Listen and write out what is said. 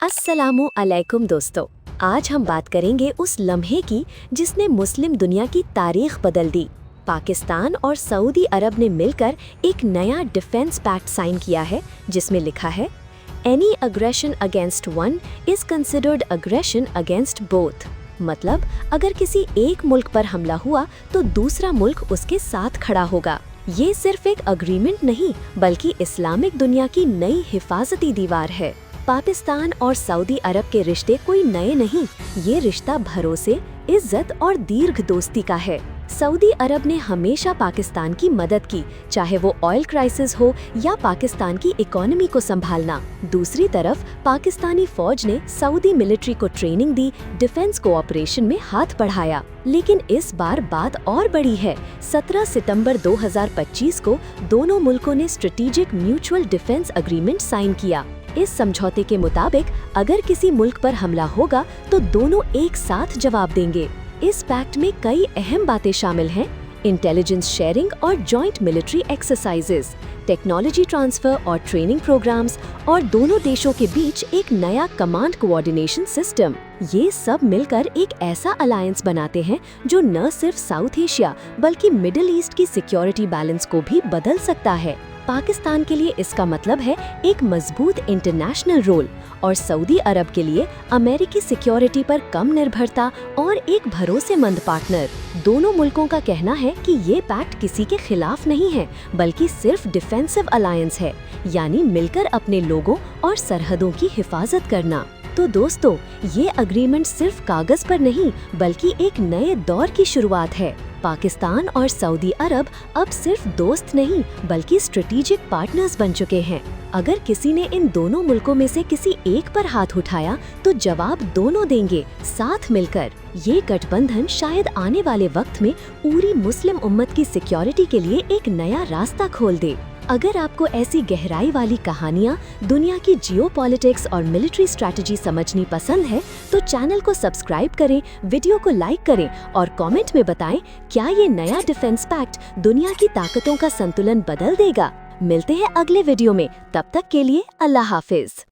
अस्सलामु अलैकुम दोस्तों। आज हम बात करेंगे उस लम्हे की जिसने मुस्लिम दुनिया की तारीख बदल दी। पाकिस्तान और सऊदी अरब ने मिलकर एक नया डिफेंस पैक्ट साइन किया है जिसमें लिखा है any aggression against one is considered aggression against both. मतलब अगर किसी एक मुल्क पर हमला हुआ तो दूसरा मुल्क उसके साथ खड़ा होगा। ये सिर्फ एक अग्रीमेंट नहीं बल्कि इस्लामिक दुनिया की नई हिफाजती दीवार है। पाकिस्तान और सऊदी अरब के रिश्ते कोई नए नहीं, ये रिश्ता भरोसे, इज्जत और दीर्घ दोस्ती का है। सऊदी अरब ने हमेशा पाकिस्तान की मदद की, चाहे वो ऑयल क्राइसिस हो या पाकिस्तान की इकोनॉमी को संभालना। दूसरी तरफ पाकिस्तानी फौज ने सऊदी मिलिट्री को ट्रेनिंग दी, डिफेंस कोऑपरेशन में हाथ बढ़ाया। लेकिन इस बार बात और बड़ी है। 17 सितंबर 2025 को दोनों मुल्कों ने strategic mutual defence agreement sign किया। इस समझौते के मुताबिक अगर किसी मुल्क पर हमला होगा तो दोनों एक साथ जवाब देंगे। इस पैक्ट में कई अहम बातें शामिल हैं: इंटेलिजेंस शेयरिंग और joint military exercises, technology transfer और ट्रेनिंग प्रोग्राम्स, और दोनों देशों के बीच एक नया कमांड कोऑर्डिनेशन सिस्टम। ये सब मिलकर एक ऐसा अलायंस बनाते हैं जो न सिर्फ साउथ एशिया बल्कि मिडिल ईस्ट की सिक्योरिटी बैलेंस को भी बदल सकता है। पाकिस्तान के लिए इसका मतलब है एक मजबूत इंटरनेशनल रोल, और सऊदी अरब के लिए अमेरिकी सिक्योरिटी पर कम निर्भरता और एक भरोसेमंद पार्टनर। दोनों मुल्कों का कहना है कि ये पैक्ट किसी के खिलाफ नहीं है बल्कि सिर्फ डिफेंसिव अलायंस है, यानी मिलकर अपने लोगों और सरहदों की हिफाजत करना। तो दोस्तों, ये एग्रीमेंट सिर्फ कागज पर नहीं बल्कि एक नए दौर की शुरुआत है। पाकिस्तान और सऊदी अरब अब सिर्फ दोस्त नहीं बल्कि स्ट्रेटेजिक पार्टनर्स बन चुके हैं। अगर किसी ने इन दोनों मुल्कों में से किसी एक पर हाथ उठाया तो जवाब दोनों देंगे, साथ मिलकर। ये गठबंधन शायद आने वाले वक्त में पूरी मुस्लिम उम्मत की सिक्योरिटी के लिए एक नया रास्ता खोल दे। अगर आपको ऐसी गहराई वाली कहानियाँ, दुनिया की जियोपॉलिटिक्स और मिलिट्री स्ट्रैटेजी समझनी पसंद है तो चैनल को सब्सक्राइब करें, वीडियो को लाइक करें और कमेंट में बताएं क्या ये नया डिफेंस पैक्ट दुनिया की ताकतों का संतुलन बदल देगा। मिलते हैं अगले वीडियो में, तब तक के लिए अल्लाह हाफिज।